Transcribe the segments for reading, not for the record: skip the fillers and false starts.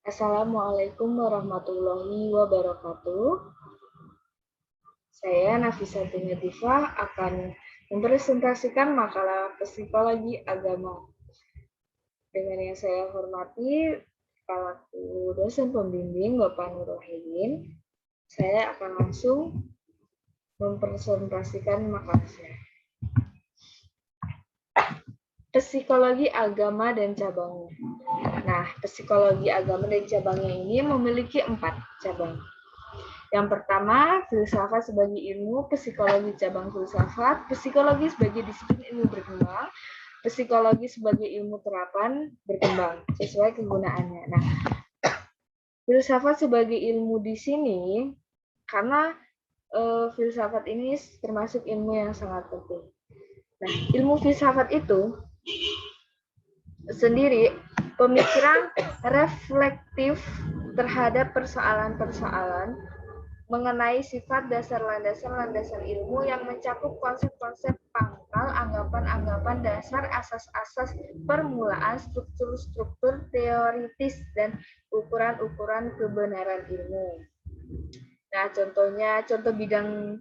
Assalamualaikum warahmatullahi wabarakatuh. Saya Nafisa Latifah akan mempresentasikan makalah psikologi agama. Dengan yang saya hormati, Kepalaku dosen pembimbing Bapak Nurwahidin, saya akan langsung mempresentasikan makalah saya. Psikologi agama dan cabangnya. Nah, psikologi agama dan cabangnya ini memiliki 4 cabang. Yang pertama, filsafat sebagai ilmu, psikologi cabang filsafat, psikologi sebagai disiplin ilmu berkembang, psikologi sebagai ilmu terapan berkembang sesuai kegunaannya. Nah, filsafat sebagai ilmu di sini karena filsafat ini termasuk ilmu yang sangat penting. Nah, ilmu filsafat itu sendiri pemikiran reflektif terhadap persoalan-persoalan mengenai sifat dasar landasan-landasan ilmu yang mencakup konsep-konsep pangkal, anggapan-anggapan dasar, asas-asas permulaan, struktur-struktur teoritis, dan ukuran-ukuran kebenaran ilmu. Nah, contoh bidang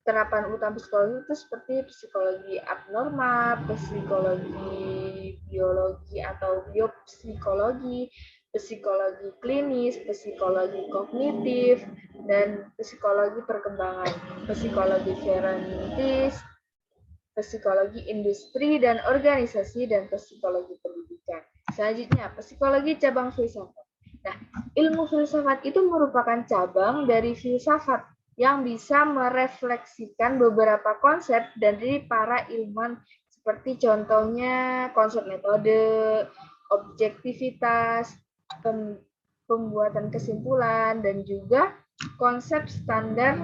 terapan utama psikologi itu seperti psikologi abnormal, psikologi biologi atau biopsikologi, psikologi klinis, psikologi kognitif, dan psikologi perkembangan, psikologi forensis, psikologi industri dan organisasi, dan psikologi pendidikan. Selanjutnya, psikologi cabang filsafat. Nah, ilmu filsafat itu merupakan cabang dari filsafat yang bisa merefleksikan beberapa konsep dari para ilmuwan seperti contohnya konsep metode, objektivitas, pembuatan kesimpulan, dan juga konsep standar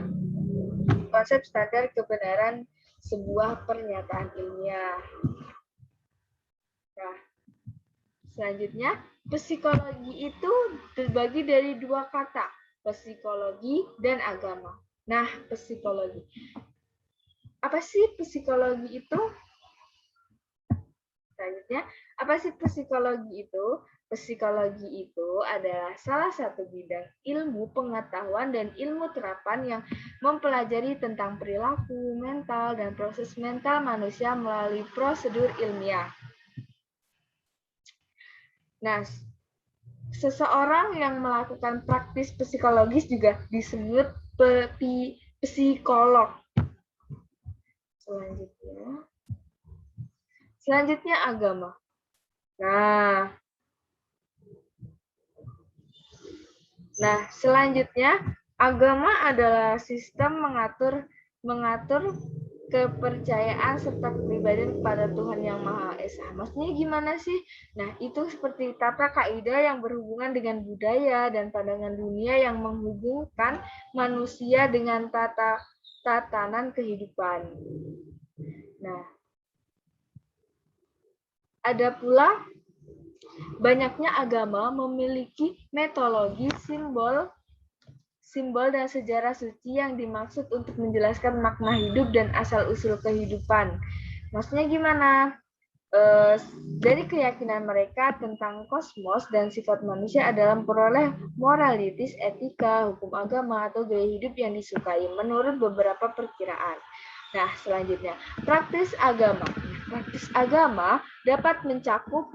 kebenaran sebuah pernyataan ilmiah. Nah, selanjutnya, psikologi itu terbagi dari 2 kata, psikologi dan agama. Nah, psikologi. Apa sih psikologi itu? Selanjutnya, apa sih psikologi itu? Psikologi itu adalah salah satu bidang ilmu pengetahuan dan ilmu terapan yang mempelajari tentang perilaku, mental, dan proses mental manusia melalui prosedur ilmiah. Nah, seseorang yang melakukan praktis psikologis juga disebut psikolog. Selanjutnya agama. Nah, selanjutnya agama adalah sistem mengatur kepercayaan serta kepribadian kepada Tuhan Yang Maha Esa. Maksudnya gimana sih? Nah, itu seperti tata kaidah yang berhubungan dengan budaya dan pandangan dunia yang menghubungkan manusia dengan tatanan kehidupan. Nah, ada pula banyaknya agama memiliki metodologi, simbol dan sejarah suci yang dimaksud untuk menjelaskan makna hidup dan asal-usul kehidupan. Maksudnya gimana? Dari keyakinan mereka tentang kosmos dan sifat manusia adalah memperoleh moralitas, etika, hukum agama, atau gaya hidup yang disukai menurut beberapa perkiraan. Nah, selanjutnya, praktis agama. Praktis agama dapat mencakup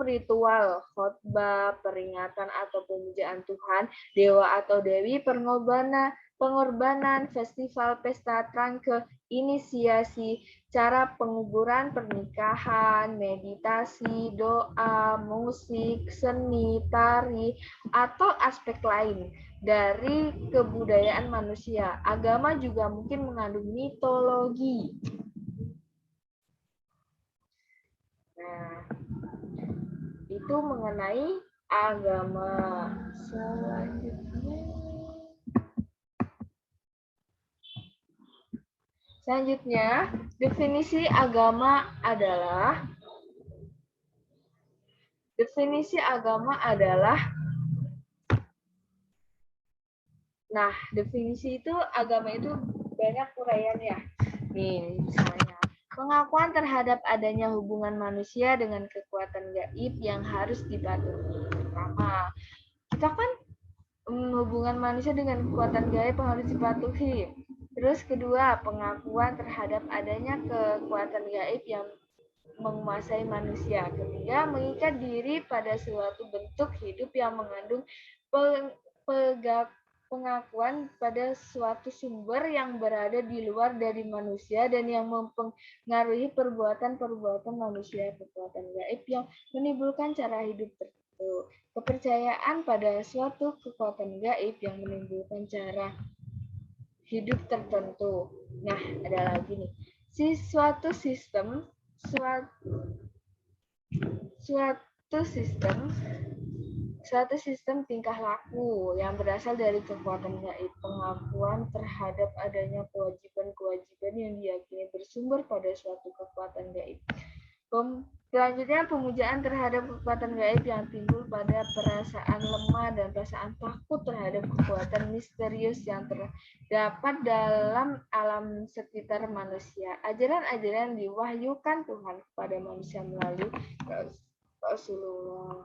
ritual, khotbah, peringatan atau pemujaan Tuhan, dewa atau dewi, pengorbanan, festival, pesta, trangke, inisiasi, cara penguburan, pernikahan, meditasi, doa, musik, seni, tari, atau aspek lain dari kebudayaan manusia. Agama juga mungkin mengandung mitologi. Nah, itu mengenai agama. Selanjutnya, definisi agama adalah definisi itu agama itu banyak uraiannya. Nih, misalnya Pengakuan terhadap adanya hubungan manusia dengan kekuatan gaib yang harus dipatuhi. Pertama, kita kan hubungan manusia dengan kekuatan gaib yang harus dipatuhi. Terus kedua, pengakuan terhadap adanya kekuatan gaib yang menguasai manusia. Ketiga, mengikat diri pada suatu bentuk hidup yang mengandung pengakuan pada suatu sumber yang berada di luar dari manusia dan yang mempengaruhi perbuatan-perbuatan manusia, kekuatan gaib yang menimbulkan cara hidup tertentu. Kepercayaan pada suatu kekuatan gaib yang menimbulkan cara hidup tertentu. Nah, ada lagi nih. Suatu sistem tingkah laku yang berasal dari kekuatan gaib, pengakuan terhadap adanya kewajiban-kewajiban yang diyakini bersumber pada suatu kekuatan gaib. Selanjutnya, pemujaan terhadap kekuatan gaib yang timbul pada perasaan lemah dan perasaan takut terhadap kekuatan misterius yang terdapat dalam alam sekitar manusia. Ajaran-ajaran diwahyukan Tuhan kepada manusia melalui Rasulullah.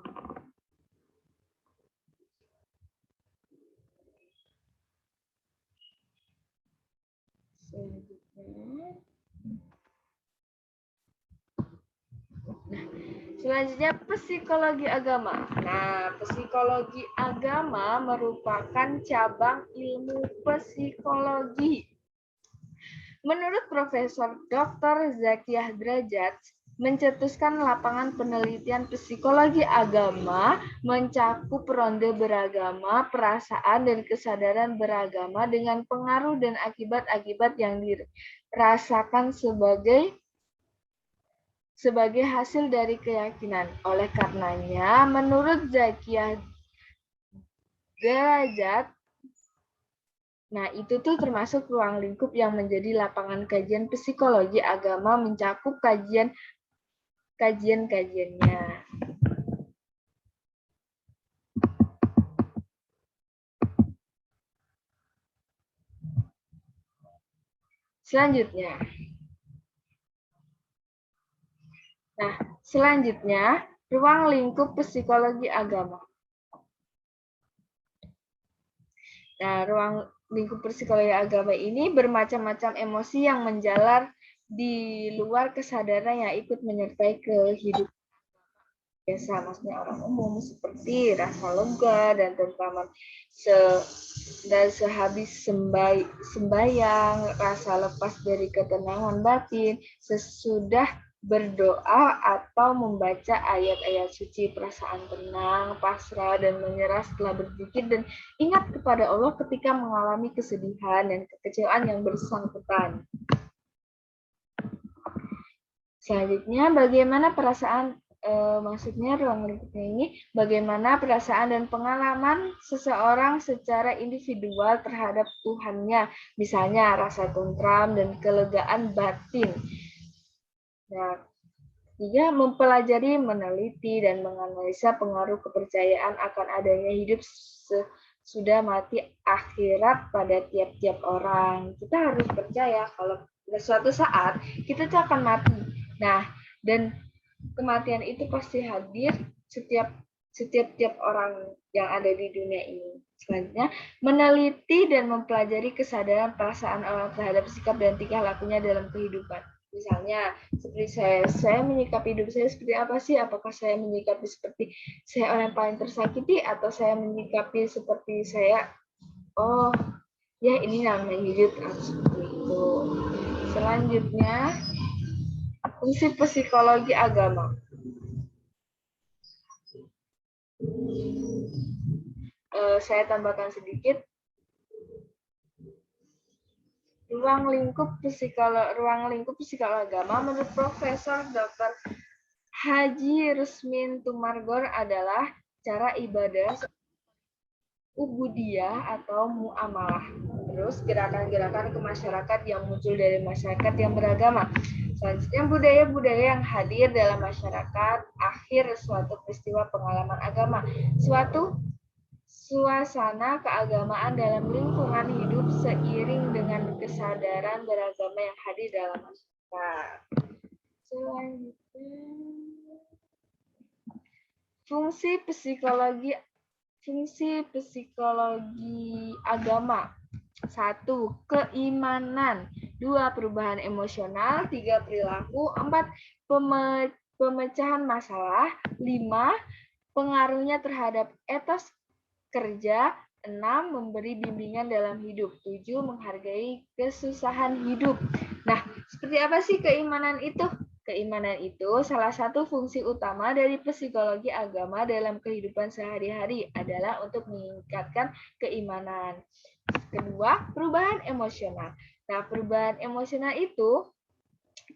Selanjutnya, psikologi agama. Nah, psikologi agama merupakan cabang ilmu psikologi. Menurut Profesor Dr. Zakiyah Drajat, mencetuskan lapangan penelitian psikologi agama mencakup ronde beragama, perasaan, dan kesadaran beragama dengan pengaruh dan akibat-akibat yang dirasakan sebagai hasil dari keyakinan. Oleh karenanya, menurut Zakiyah Drajat, nah, itu tuh termasuk ruang lingkup yang menjadi lapangan kajian psikologi agama mencakup kajian-kajiannya. Selanjutnya, ruang lingkup psikologi agama. Nah, ruang lingkup psikologi agama ini bermacam-macam emosi yang menjalar di luar kesadaran yang ikut menyertai kehidupan biasa, maksudnya orang umum, seperti rasa lega dan tentraman sehabis sembahyang, rasa lepas dari ketenangan batin, sesudah berdoa atau membaca ayat-ayat suci, perasaan tenang, pasrah, dan menyerah setelah berzikir, dan ingat kepada Allah ketika mengalami kesedihan dan kekecewaan yang bersangkutan. Selanjutnya, bagaimana perasaan, maksudnya ruang lingkupnya ini, bagaimana perasaan dan pengalaman seseorang secara individual terhadap Tuhannya, misalnya rasa tentram dan kelegaan batin. Nah, dia mempelajari, meneliti, dan menganalisa pengaruh kepercayaan akan adanya hidup sudah mati akhirat pada tiap-tiap orang. Kita harus percaya kalau suatu saat kita akan mati. Nah, dan kematian itu pasti hadir setiap orang yang ada di dunia ini. Selanjutnya, meneliti dan mempelajari kesadaran perasaan orang terhadap sikap dan tingkah lakunya dalam kehidupan. Misalnya, seperti saya menyikapi hidup saya seperti apa sih? Apakah saya menyikapi seperti saya orang yang paling tersakiti, atau saya menyikapi seperti saya, oh ya ini namanya hidup, seperti itu. Selanjutnya, fungsi psikologi agama. Saya tambahkan sedikit. Ruang lingkup psikologi agama menurut Profesor Dr. Haji Rusmin Tumargor adalah cara ibadah ubudiyah atau muamalah. Terus gerakan-gerakan ke masyarakat yang muncul dari masyarakat yang beragama. Selanjutnya, budaya-budaya yang hadir dalam masyarakat akhir suatu peristiwa pengalaman agama. Suatu suasana keagamaan dalam lingkungan hidup seiring dengan kesadaran beragama yang hadir dalam masyarakat. Nah, selanjutnya fungsi psikologi agama. 1. Keimanan. 2. Perubahan emosional. 3. Perilaku. 4. Pemecahan masalah. 5. Pengaruhnya terhadap etos kerja. 6. Memberi bimbingan dalam hidup. 7. Menghargai kesusahan hidup. Nah, seperti apa sih keimanan itu? Keimanan itu salah satu fungsi utama dari psikologi agama dalam kehidupan sehari-hari adalah untuk meningkatkan keimanan. Kedua, perubahan emosional. Nah, perubahan emosional itu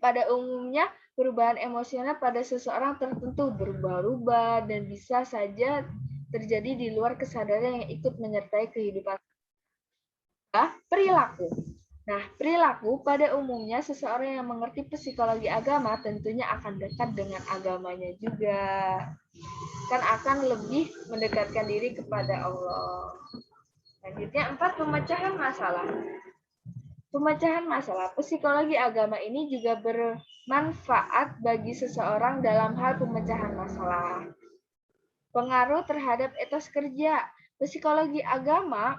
pada umumnya perubahan emosional pada seseorang tertentu berubah-ubah dan bisa saja terjadi di luar kesadaran yang ikut menyertai kehidupan. Perilaku. Nah, perilaku pada umumnya seseorang yang mengerti psikologi agama tentunya akan dekat dengan agamanya juga. Kan akan lebih mendekatkan diri kepada Allah. Selanjutnya 4. Pemecahan masalah. Pemecahan masalah. Psikologi agama ini juga bermanfaat bagi seseorang dalam hal pemecahan masalah. Pengaruh terhadap etos kerja. Psikologi agama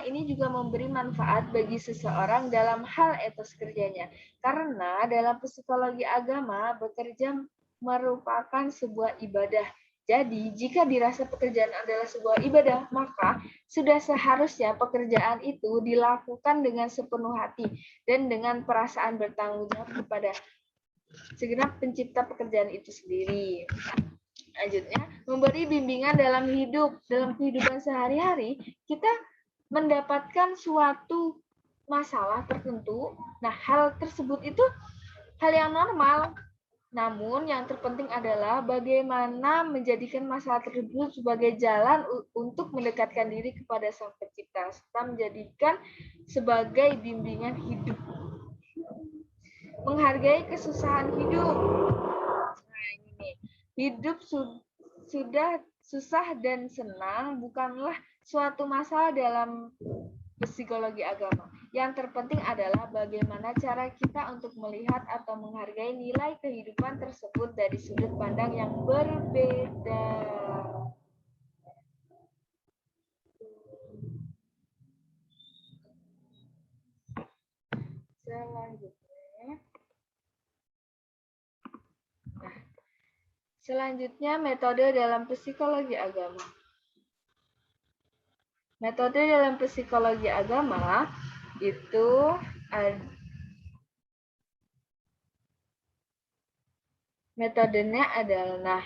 ini juga memberi manfaat bagi seseorang dalam hal etos kerjanya. Karena dalam psikologi agama, bekerja merupakan sebuah ibadah. Jadi, jika dirasa pekerjaan adalah sebuah ibadah, maka sudah seharusnya pekerjaan itu dilakukan dengan sepenuh hati dan dengan perasaan bertanggung jawab kepada segenap pencipta pekerjaan itu sendiri. Selanjutnya, memberi bimbingan dalam kehidupan sehari-hari, kita mendapatkan suatu masalah tertentu. Nah, hal tersebut itu hal yang normal. Namun, yang terpenting adalah bagaimana menjadikan masalah tersebut sebagai jalan untuk mendekatkan diri kepada Sang Pencipta, serta menjadikan sebagai bimbingan hidup. Menghargai kesusahan hidup. Nah, ini nih. Hidup sudah susah dan senang bukanlah suatu masalah dalam psikologi agama. Yang terpenting adalah bagaimana cara kita untuk melihat atau menghargai nilai kehidupan tersebut dari sudut pandang yang berbeda. Selanjutnya metode dalam psikologi agama. Metode dalam psikologi agama itu metodenya adalah,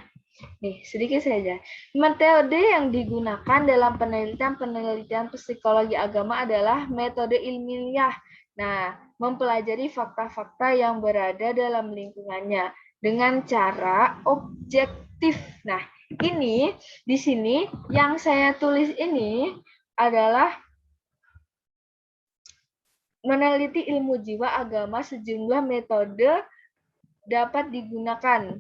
sedikit saja. Metode yang digunakan dalam penelitian psikologi agama adalah metode ilmiah. Nah, mempelajari fakta-fakta yang berada dalam lingkungannya dengan cara objektif. Nah, ini di sini yang saya tulis ini adalah meneliti ilmu jiwa agama, sejumlah metode dapat digunakan.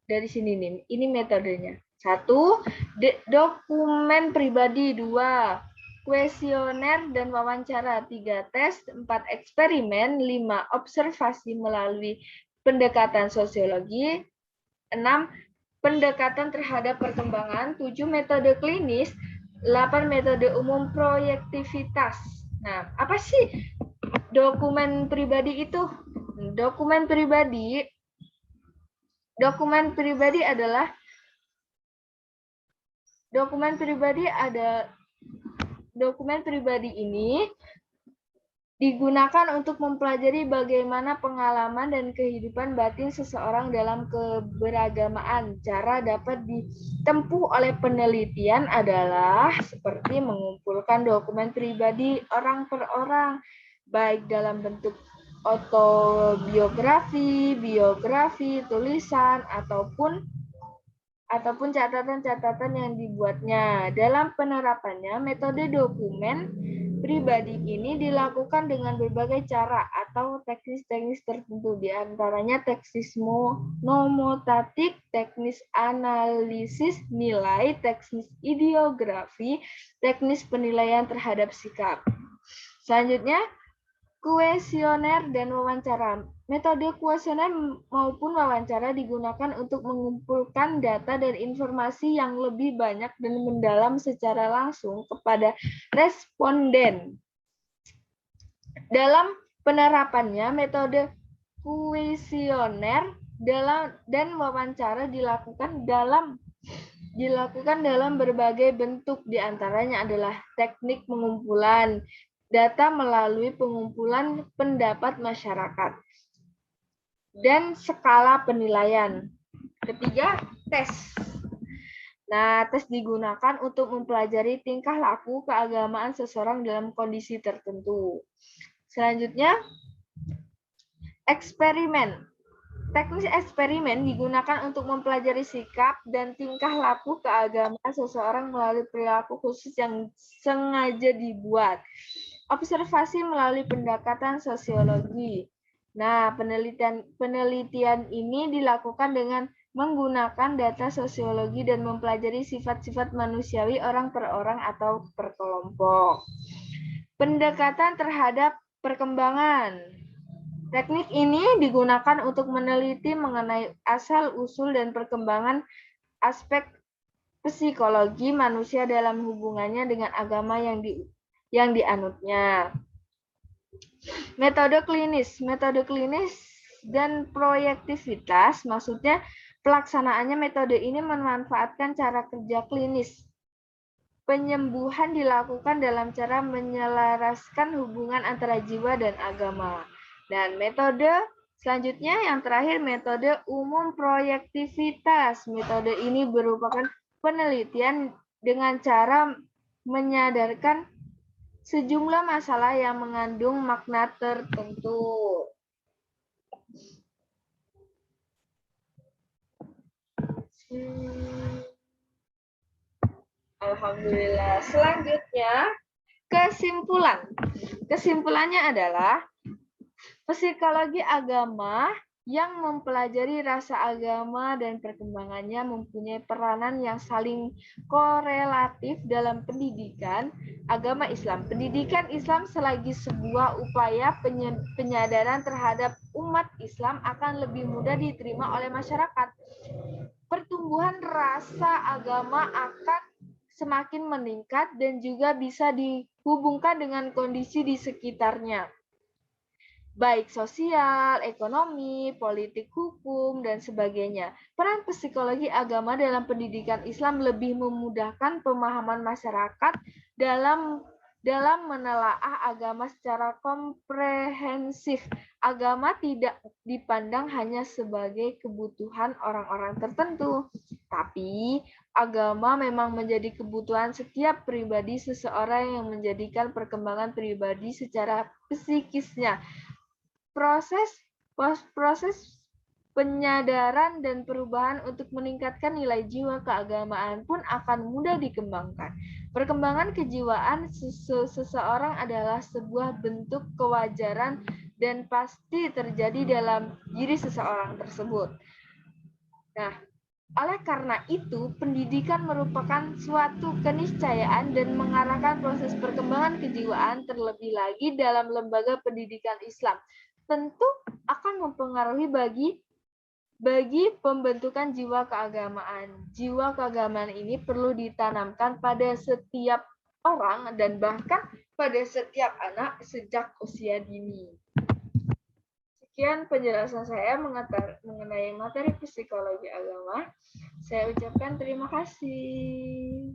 Dari sini nih, ini metodenya. 1. Dokumen pribadi. 2. Kuesioner dan wawancara. 3. Tes. 4. Eksperimen. 5. Observasi melalui pendekatan sosiologi. 6. Pendekatan terhadap perkembangan. 7. Metode klinis. 8. Metode umum proyektivitas. Nah, apa sih dokumen pribadi itu? Dokumen pribadi ini digunakan untuk mempelajari bagaimana pengalaman dan kehidupan batin seseorang dalam keberagamaan. Cara dapat ditempuh oleh penelitian adalah seperti mengumpulkan dokumen pribadi orang per orang, baik dalam bentuk autobiografi, biografi, tulisan, ataupun catatan-catatan yang dibuatnya. Dalam penerapannya, metode dokumen pribadi ini dilakukan dengan berbagai cara atau teknis-teknis tertentu, di antaranya teknis nomotatik, teknis analisis nilai, teknis ideografi, teknis penilaian terhadap sikap. Selanjutnya, kuesioner dan wawancara. Metode kuesioner maupun wawancara digunakan untuk mengumpulkan data dan informasi yang lebih banyak dan mendalam secara langsung kepada responden. Dalam penerapannya, metode kuesioner dan wawancara dilakukan dalam berbagai bentuk, diantaranya adalah teknik pengumpulan data melalui pengumpulan pendapat masyarakat dan skala penilaian. Ketiga, tes. Nah, tes digunakan untuk mempelajari tingkah laku keagamaan seseorang dalam kondisi tertentu. Selanjutnya, eksperimen. Teknis eksperimen digunakan untuk mempelajari sikap dan tingkah laku keagamaan seseorang melalui perilaku khusus yang sengaja dibuat. Observasi melalui pendekatan sosiologi. Nah, penelitian ini dilakukan dengan menggunakan data sosiologi dan mempelajari sifat-sifat manusiawi orang per orang atau per kelompok. Pendekatan terhadap perkembangan. Teknik ini digunakan untuk meneliti mengenai asal-usul dan perkembangan aspek psikologi manusia dalam hubungannya dengan agama yang dianutnya. Metode klinis dan proyektivitas, maksudnya pelaksanaannya metode ini memanfaatkan cara kerja klinis. Penyembuhan dilakukan dalam cara menyelaraskan hubungan antara jiwa dan agama. Dan metode selanjutnya yang terakhir, metode umum proyektivitas. Metode ini merupakan penelitian dengan cara menyadarkan sejumlah masalah yang mengandung makna tertentu. Alhamdulillah. Selanjutnya, kesimpulan. Kesimpulannya adalah psikologi agama yang mempelajari rasa agama dan perkembangannya mempunyai peranan yang saling korelatif dalam pendidikan agama Islam. Pendidikan Islam selagi sebuah upaya penyadaran terhadap umat Islam akan lebih mudah diterima oleh masyarakat. Pertumbuhan rasa agama akan semakin meningkat dan juga bisa dihubungkan dengan kondisi di sekitarnya, baik sosial, ekonomi, politik, hukum, dan sebagainya. Peran psikologi agama dalam pendidikan Islam lebih memudahkan pemahaman masyarakat dalam menelaah agama secara komprehensif. Agama tidak dipandang hanya sebagai kebutuhan orang-orang tertentu, tapi agama memang menjadi kebutuhan setiap pribadi seseorang yang menjadikan perkembangan pribadi secara psikisnya. Proses penyadaran dan perubahan untuk meningkatkan nilai jiwa keagamaan pun akan mudah dikembangkan. Perkembangan kejiwaan seseorang adalah sebuah bentuk kewajaran dan pasti terjadi dalam diri seseorang tersebut. Nah, oleh karena itu, pendidikan merupakan suatu keniscayaan dan mengarahkan proses perkembangan kejiwaan, terlebih lagi dalam lembaga pendidikan Islam. Tentu akan mempengaruhi bagi pembentukan jiwa keagamaan. Jiwa keagamaan ini perlu ditanamkan pada setiap orang dan bahkan pada setiap anak sejak usia dini. Sekian penjelasan saya mengenai materi psikologi agama. Saya ucapkan terima kasih.